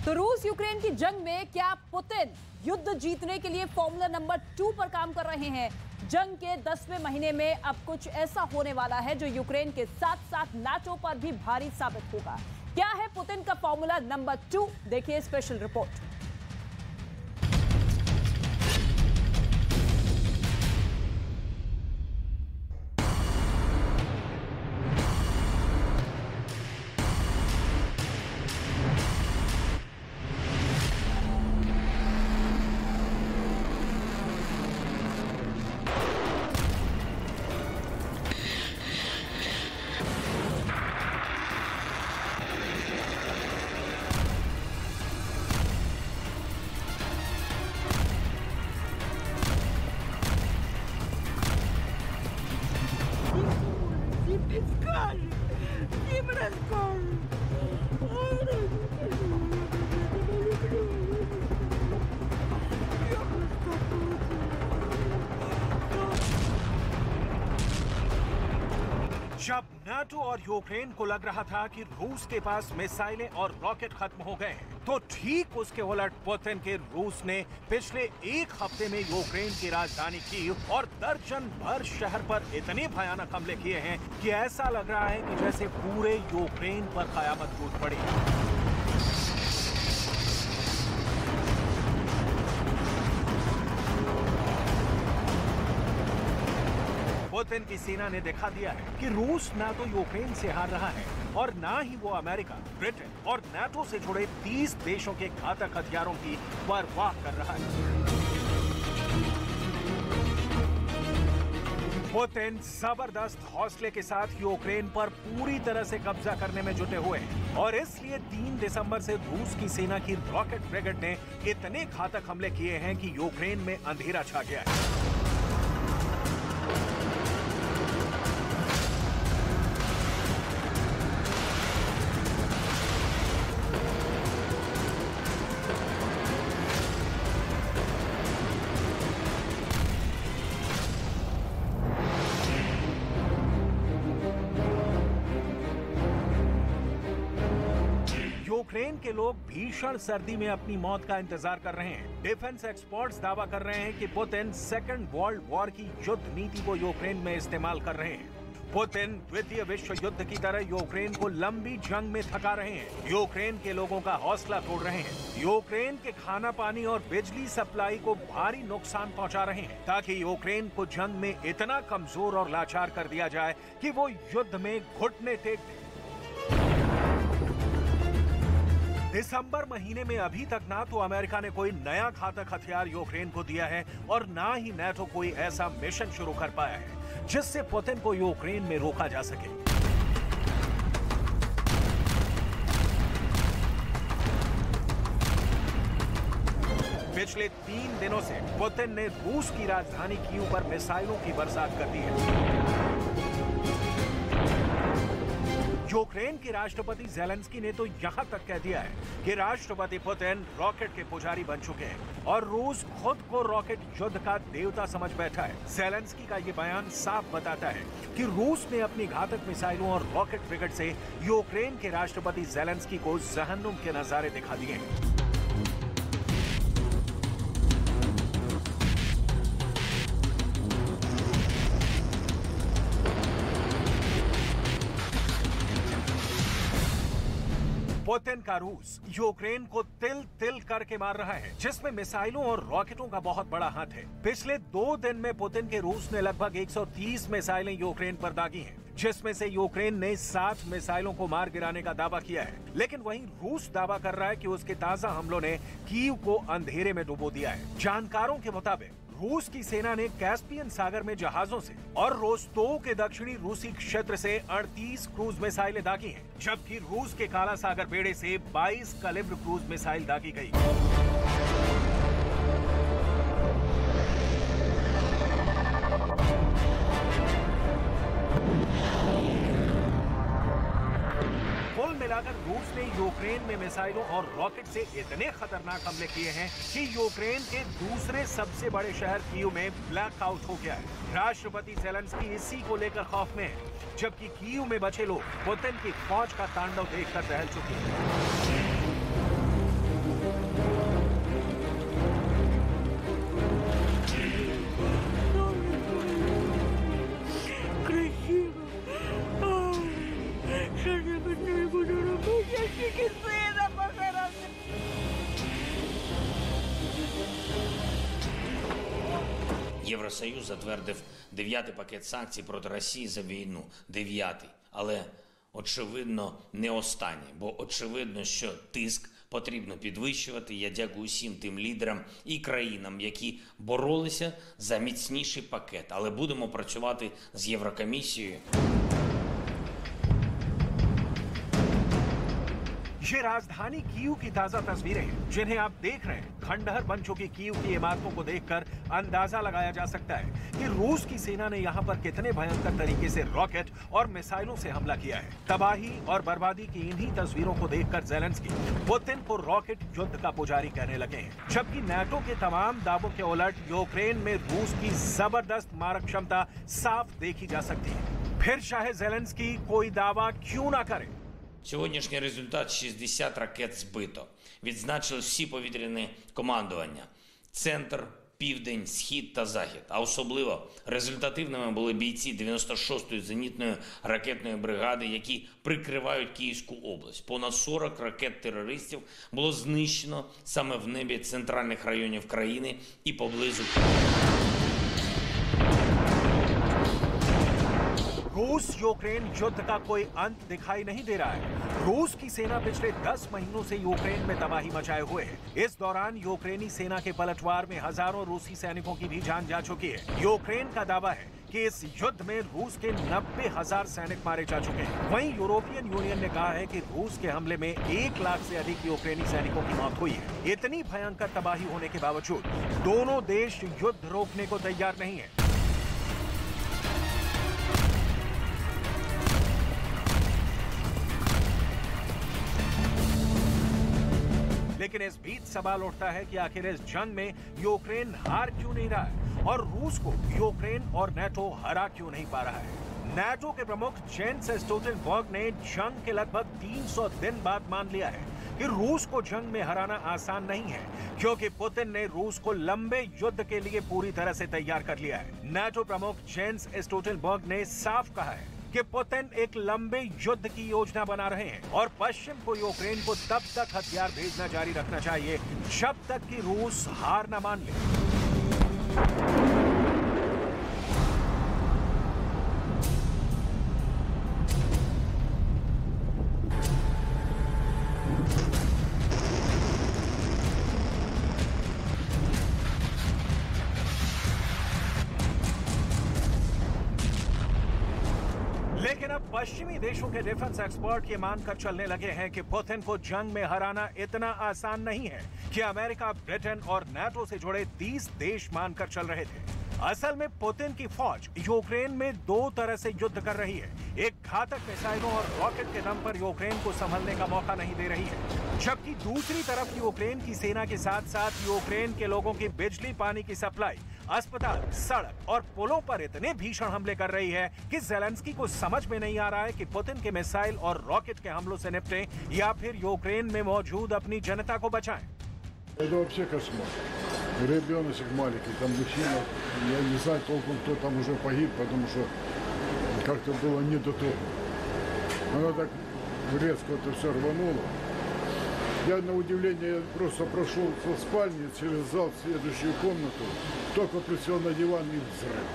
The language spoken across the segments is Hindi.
तो रूस यूक्रेन की जंग में क्या पुतिन युद्ध जीतने के लिए फॉर्मूला नंबर 2 पर काम कर रहे हैं? जंग के 10वें महीने में अब कुछ ऐसा होने वाला है जो यूक्रेन के साथ साथ नाटो पर भी भारी साबित होगा। क्या है पुतिन का फॉर्मूला नंबर 2? देखिए स्पेशल रिपोर्ट। जब नाटो और यूक्रेन को लग रहा था कि रूस के पास मिसाइलें और रॉकेट खत्म हो गए हैं, तो ठीक उसके उलट पुतिन के रूस ने पिछले एक हफ्ते में यूक्रेन की राजधानी कीव और दर्जन भर शहर पर इतने भयानक हमले किए हैं कि ऐसा लग रहा है कि जैसे पूरे यूक्रेन पर कयामत टूट पड़ी। पुतिन की सेना ने दिखा दिया है कि रूस ना तो यूक्रेन से हार रहा है और ना ही वो अमेरिका, ब्रिटेन और नाटो से जुड़े 30 देशों के घातक हथियारों की परवाह कर रहा है। पुतिन जबरदस्त हौसले के साथ यूक्रेन पर पूरी तरह से कब्जा करने में जुटे हुए हैं और इसलिए 3 दिसंबर से रूस की सेना की रॉकेट ब्रिगेड ने इतने घातक हमले किए हैं कि यूक्रेन में अंधेरा छा गया है। यूक्रेन के लोग भीषण सर्दी में अपनी मौत का इंतजार कर रहे हैं। डिफेंस एक्सपर्ट्स दावा कर रहे हैं कि पुतिन सेकेंड वर्ल्ड वॉर की युद्ध नीति को यूक्रेन में इस्तेमाल कर रहे हैं। पुतिन द्वितीय विश्व युद्ध की तरह यूक्रेन को लंबी जंग में थका रहे हैं। यूक्रेन के लोगों का हौसला तोड़ रहे हैं। यूक्रेन के खाना पानी और बिजली सप्लाई को भारी नुकसान पहुंचा रहे हैं ताकि यूक्रेन को जंग में इतना कमजोर और लाचार कर दिया जाए कि वो युद्ध में घुटने टेक दें। दिसंबर महीने में अभी तक ना तो अमेरिका ने कोई नया घातक हथियार यूक्रेन को दिया है और ना ही नाटो कोई ऐसा मिशन शुरू कर पाया है जिससे पुतिन को यूक्रेन में रोका जा सके। पिछले 3 दिनों से पुतिन ने रूस की राजधानी कीव पर मिसाइलों की बरसात कर दी है। यूक्रेन के राष्ट्रपति ज़ेलेंस्की ने तो यहां तक कह दिया है कि राष्ट्रपति पुतिन रॉकेट के पुजारी बन चुके हैं और रूस खुद को रॉकेट युद्ध का देवता समझ बैठा है। ज़ेलेंस्की का ये बयान साफ बताता है कि रूस ने अपनी घातक मिसाइलों और रॉकेट ब्रिगेड से यूक्रेन के राष्ट्रपति ज़ेलेंस्की को जहन्नुम के नजारे दिखा दिए हैं। पुतिन का रूस यूक्रेन को तिल तिल करके मार रहा है, जिसमें मिसाइलों और रॉकेटों का बहुत बड़ा हाथ है। पिछले 2 दिन में पुतिन के रूस ने लगभग 130 मिसाइलें यूक्रेन पर दागी हैं, जिसमें से यूक्रेन ने 7 मिसाइलों को मार गिराने का दावा किया है। लेकिन वहीं रूस दावा कर रहा है कि उसके ताजा हमलों ने कीव को अंधेरे में डुबो दिया है। जानकारों के मुताबिक रूस की सेना ने कैस्पियन सागर में जहाजों से और रोस्तोव के दक्षिणी रूसी क्षेत्र से 38 क्रूज मिसाइलें दागी हैं, जबकि रूस के काला सागर बेड़े से 22 कैलिब्र क्रूज मिसाइल दागी गई। कुल मिलाकर रूस ने यूक्रेन में मिसाइलों और रॉकेट से इतने खतरनाक हमले किए हैं कि यूक्रेन के दूसरे सबसे बड़े शहर कीव में ब्लैकआउट हो गया है। राष्ट्रपति ज़ेलेंस्की इसी को लेकर खौफ में है, जबकि कीव में बचे लोग पुतिन की फौज का तांडव देखकर दहल चुके हैं। Євросоюз затвердив 9-й пакет санкцій проти Росії за війну. 9-й. Але, очевидно, не останній. Бо очевидно, що тиск потрібно підвищувати. Я дякую усім тим лідерам і країнам, які боролися за міцніший пакет. Але будемо працювати з Єврокомісією. ये राजधानी कीव की ताजा तस्वीरें हैं जिन्हें आप देख रहे हैं। खंडहर बन चुकी कीव की इमारतों को देखकर अंदाजा लगाया जा सकता है कि रूस की सेना ने यहां पर कितने भयंकर तरीके से रॉकेट और मिसाइलों से हमला किया है। तबाही और बर्बादी की इन्हीं तस्वीरों को देखकर ज़ेलेंस्की पुतिन को रॉकेट युद्ध का पुजारी कहने लगे हैं, जबकि नाटो के तमाम दावों के उलट यूक्रेन में रूस की जबरदस्त मारक क्षमता साफ देखी जा सकती है। फिर चाहे ज़ेलेंस्की कोई दावा क्यों ना करे। Сьогоднішній результат – 60 ракет збито. Відзначили всі повітряні командування. Центр, південь, схід та захід. А особливо результативними були бійці 96-ї зенітної ракетної бригади, які прикривають Київську область. Понад 40 ракет терористів було знищено саме в небі центральних районів країни і поблизу रूस यूक्रेन युद्ध का कोई अंत दिखाई नहीं दे रहा है। रूस की सेना पिछले 10 महीनों से यूक्रेन में तबाही मचाए हुए है। इस दौरान यूक्रेनी सेना के पलटवार में हजारों रूसी सैनिकों की भी जान जा चुकी है। यूक्रेन का दावा है कि इस युद्ध में रूस के 90,000 सैनिक मारे जा चुके हैं। वहीं यूरोपियन यूनियन ने कहा है कि रूस के हमले में 1 लाख से अधिक यूक्रेनी सैनिकों की मौत हुई है। इतनी भयंकर तबाही होने के बावजूद दोनों देश युद्ध रोकने को तैयार नहीं है। लेकिन इस बीच सवाल उठता है कि आखिर इस जंग में यूक्रेन हार क्यों नहीं रहा है और रूस को यूक्रेन और नाटो हरा क्यों नहीं पा रहा है। नाटो के प्रमुख जेन्स स्टोल्टनबर्ग ने जंग के लगभग 300 दिन बाद मान लिया है कि रूस को जंग में हराना आसान नहीं है, क्योंकि पुतिन ने रूस को लंबे युद्ध के लिए पूरी तरह से तैयार कर लिया है। नाटो प्रमुख जेन्स स्टोल्टनबर्ग ने साफ कहा है कि पुतिन एक लंबे युद्ध की योजना बना रहे हैं और पश्चिम को यूक्रेन को तब तक हथियार भेजना जारी रखना चाहिए जब तक कि रूस हार न मान ले। लेकिन अब पश्चिमी देशों के डिफेंस एक्सपर्ट ये मानकर चलने लगे हैं कि पुतिन को जंग में हराना इतना आसान नहीं है कि अमेरिका, ब्रिटेन और नाटो से जुड़े 30 देश मानकर चल रहे थे। असल में पुतिन की फौज यूक्रेन में 2 तरह से युद्ध कर रही है। एक घातक मिसाइलों और रॉकेट के दम पर यूक्रेन को संभलने का मौका नहीं दे रही है, जबकि दूसरी तरफ यूक्रेन की सेना के साथ साथ यूक्रेन के लोगों की बिजली, पानी की सप्लाई, अस्पताल, सड़क और पुलों पर इतने भीषण हमले कर रही है कि ज़ेलेंस्की को समझ में नहीं आ रहा है कि पुतिन के मिसाइल और रॉकेट के हमलों से निपटें या फिर यूक्रेन में मौजूद अपनी जनता को बचाएं। Это вообще кошмар. Ребеночек маленький, там мужчина, я не знаю толком, кто там уже погиб, потому что как-то было не до того. Она так резко это все рвануло. Я на удивление просто прошел со спальни через зал в следующую комнату, только присел на диван и взрыв.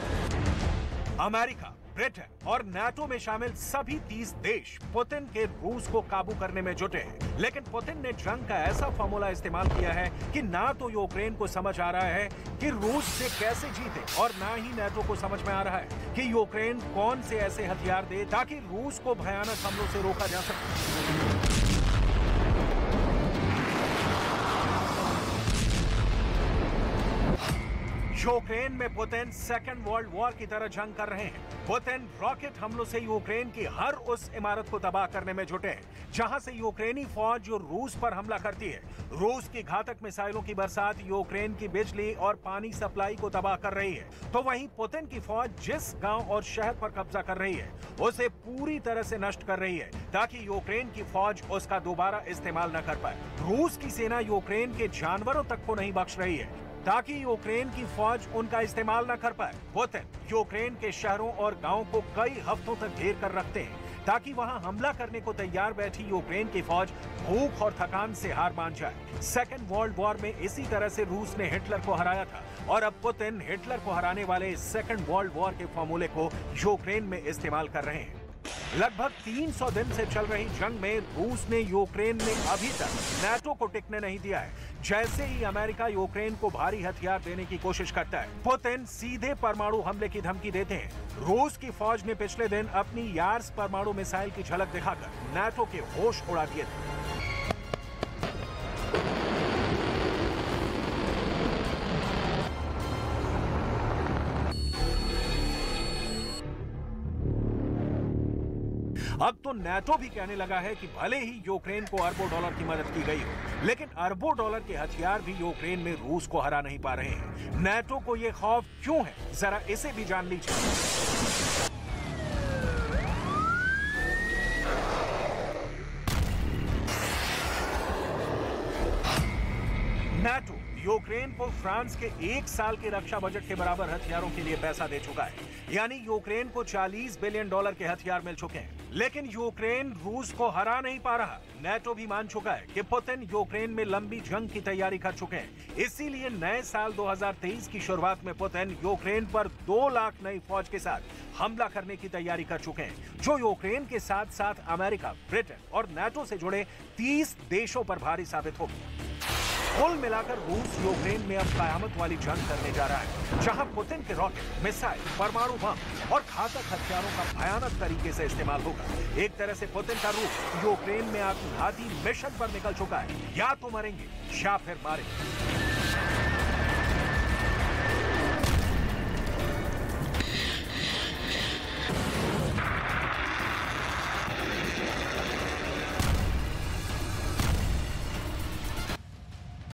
अमेरिका, ब्रिटेन और नाटो में शामिल सभी 30 देश पुतिन के रूस को काबू करने में जुटे हैं, लेकिन पुतिन ने जंग का ऐसा फॉर्मूला इस्तेमाल किया है कि ना तो यूक्रेन को समझ आ रहा है कि रूस से कैसे जीते और ना ही नाटो को समझ में आ रहा है कि यूक्रेन कौन से ऐसे हथियार दे ताकि रूस को भयानक हमलों से रोका जा सके। यूक्रेन में पुतिन सेकेंड वर्ल्ड वॉर की तरह जंग कर रहे हैं। पुतिन रॉकेट हमलों से यूक्रेन की हर उस इमारत को तबाह करने में जुटे हैं जहां से यूक्रेनी फौज जो रूस पर हमला करती है। रूस की घातक मिसाइलों की बरसात यूक्रेन की बिजली और पानी सप्लाई को तबाह कर रही है, तो वहीं पुतिन की फौज जिस गांव और शहर पर कब्जा कर रही है उसे पूरी तरह से नष्ट कर रही है ताकि यूक्रेन की फौज उसका दोबारा इस्तेमाल न कर पाए। रूस की सेना यूक्रेन के जानवरों तक को नहीं बख्श रही है ताकि यूक्रेन की फौज उनका इस्तेमाल न कर पाए। पुतिन यूक्रेन के शहरों और गांवों को कई हफ्तों तक घेर कर रखते हैं, ताकि वहां हमला करने को तैयार बैठी यूक्रेन की फौज भूख और थकान से हार मान जाए। सेकेंड वर्ल्ड वॉर में इसी तरह से रूस ने हिटलर को हराया था और अब पुतिन हिटलर को हराने वाले सेकेंड वर्ल्ड वॉर के फॉर्मूले को यूक्रेन में इस्तेमाल कर रहे हैं। लगभग 300 दिन से चल रही जंग में रूस ने यूक्रेन में अभी तक नाटो को टिकने नहीं दिया है। जैसे ही अमेरिका यूक्रेन को भारी हथियार देने की कोशिश करता है, पुतिन सीधे परमाणु हमले की धमकी देते हैं। रूस की फौज ने पिछले दिन अपनी यार्स परमाणु मिसाइल की झलक दिखाकर नाटो के होश उड़ा दिए थे। अब तो नाटो भी कहने लगा है कि भले ही यूक्रेन को अरबों डॉलर की मदद की गई हो, लेकिन अरबों डॉलर के हथियार भी यूक्रेन में रूस को हरा नहीं पा रहे हैं। नाटो को यह खौफ क्यों है, जरा इसे भी जान लीजिए। नाटो यूक्रेन को फ्रांस के 1 साल के रक्षा बजट के बराबर हथियारों के लिए पैसा दे चुका है, यानी यूक्रेन को $40 बिलियन के हथियार मिल चुके हैं। लेकिन यूक्रेन रूस को हरा नहीं पा रहा। नाटो भी मान चुका है कि पुतिन यूक्रेन में लंबी जंग की तैयारी कर चुके हैं। इसीलिए नए साल 2023 की शुरुआत में पुतिन यूक्रेन पर 2 लाख नई फौज के साथ हमला करने की तैयारी कर चुके हैं, जो यूक्रेन के साथ साथ अमेरिका, ब्रिटेन और नाटो से जुड़े 30 देशों पर भारी साबित होगी। कुल मिलाकर रूस यूक्रेन में अब कयामत वाली जंग करने जा रहा है, जहां पुतिन के रॉकेट, मिसाइल, परमाणु बम और घातक हथियारों का भयानक तरीके से इस्तेमाल होगा। एक तरह से पुतिन का रूस यूक्रेन में आत्मघाती मिशन पर निकल चुका है। या तो मरेंगे या फिर मारेंगे।